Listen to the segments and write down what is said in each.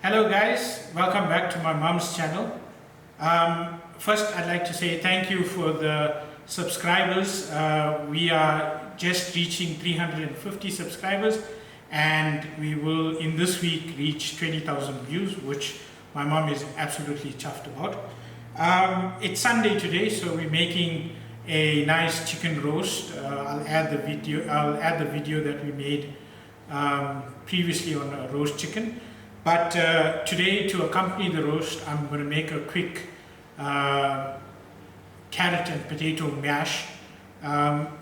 Hello guys, welcome back to my mom's channel. First I'd like to say thank you for the subscribers. We are just reaching 350 subscribers and we will in this week reach 20,000 views, which my mom is absolutely chuffed about. It's Sunday today, so we're making a nice chicken roast. I'll add the video that we made previously on a roast chicken. But today, to accompany the roast, I'm going to make a quick carrot and potato mash.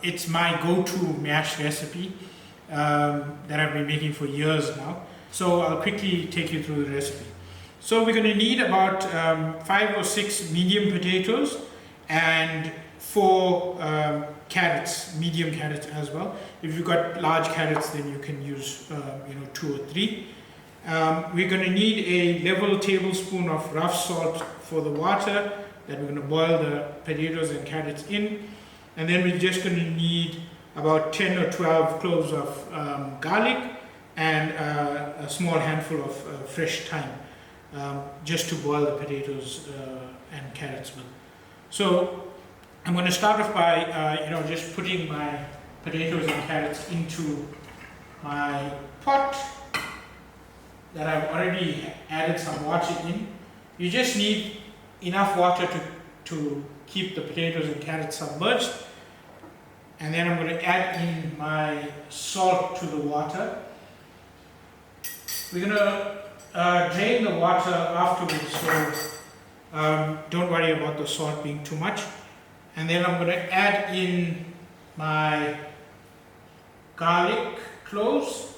It's my go-to mash recipe that I've been making for years now. So I'll quickly take you through the recipe. So we're going to need about 5 or 6 medium potatoes and 4 carrots, medium carrots as well. If you've got large carrots, then you can use 2 or 3. We're going to need a level tablespoon of rough salt for the water that we're going to boil the potatoes and carrots in. And then we're just going to need about 10 or 12 cloves of garlic and a small handful of fresh thyme, just to boil the potatoes and carrots with. So I'm going to start off by just putting my potatoes and carrots into my pot that I've already added some water in. You just need enough water to keep the potatoes and carrots submerged. And then I'm going to add in my salt to the water. We're going to drain the water afterwards, so don't worry about the salt being too much. And then I'm going to add in my garlic cloves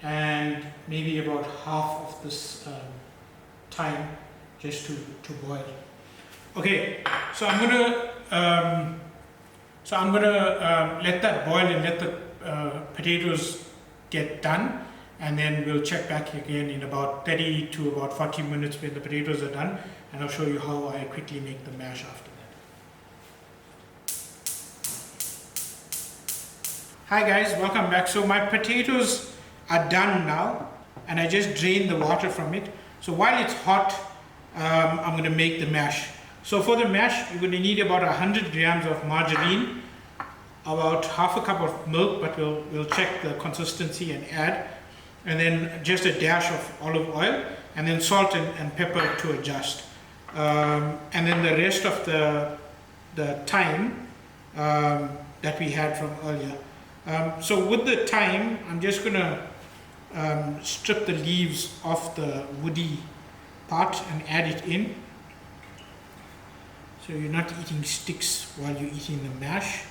and maybe about half of this thyme just to boil. Okay, so I'm gonna let that boil and let the potatoes get done, and then we'll check back again in about 30 to about 40 minutes when the potatoes are done, and I'll show you how I quickly make the mash after that. Hi guys, welcome back. So my potatoes are done now, and I just drained the water from it. So while it's hot, I'm going to make the mash. So for the mash, you're going to need about 100 grams of margarine, about half a cup of milk, but we'll check the consistency and add, and then just a dash of olive oil, and then salt and pepper to adjust, and then the rest of the thyme that we had from earlier. So with the thyme, I'm just going to strip the leaves off the woody part and add it in, so you're not eating sticks while you're eating the mash.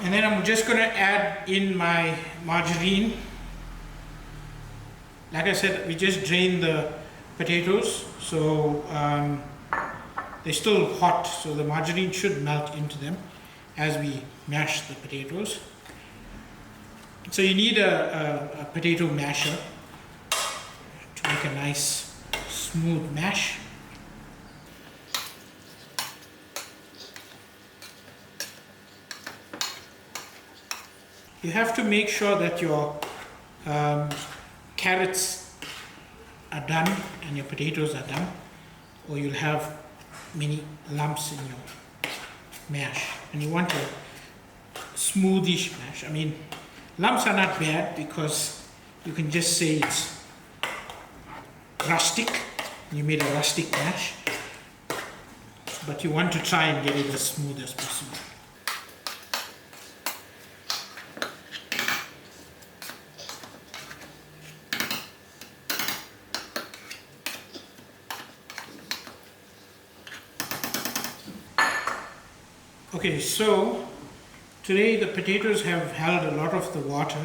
And then I'm just going to add in my margarine. Like I said, we just drained the potatoes, so they're still hot, so the margarine should melt into them as we mash the potatoes. So you need a potato masher to make a nice smooth mash. You have to make sure that your carrots are done and your potatoes are done, or you'll have many lumps in your mash. And you want a smoothish mash. I mean, lumps are not bad because you can just say it's rustic. You made a rustic mash, but you want to try and get it as smooth as possible. Okay, so today the potatoes have held a lot of the water,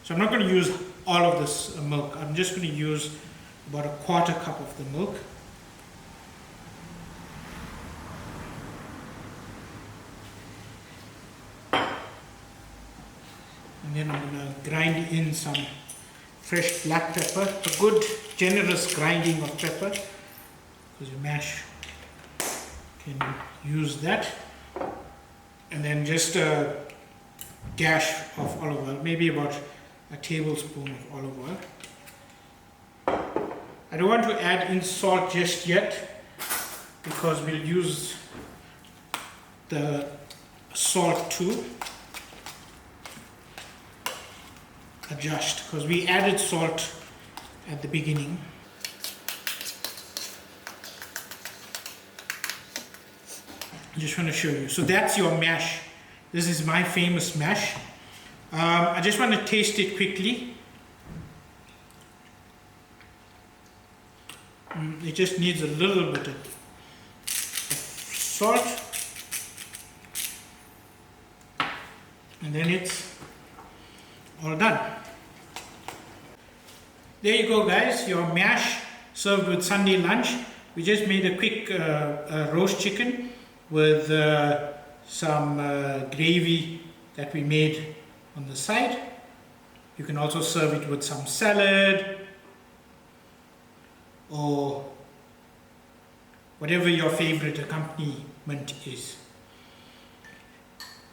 so I'm not going to use all of this milk. I'm just going to use about a quarter cup of the milk. And then I'm going to grind in some fresh black pepper, a good generous grinding of pepper, because you mash can use that. And then just a dash of olive oil, maybe about a tablespoon of olive oil. I don't want to add in salt just yet because we'll use the salt to adjust, because we added salt at the beginning. I just want to show you. So that's your mash. This is my famous mash. I just want to taste it quickly. It just needs a little bit of salt, and then it's all done. There you go, guys, your mash served with Sunday lunch. We just made a quick roast chicken with some gravy that we made on the side. You can also serve it with some salad or whatever your favorite accompaniment is.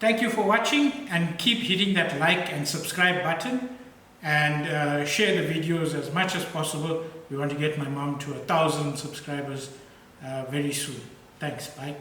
Thank you for watching, and keep hitting that like and subscribe button, and share the videos as much as possible. We want to get my mom to 1,000 subscribers very soon. Thanks, bye.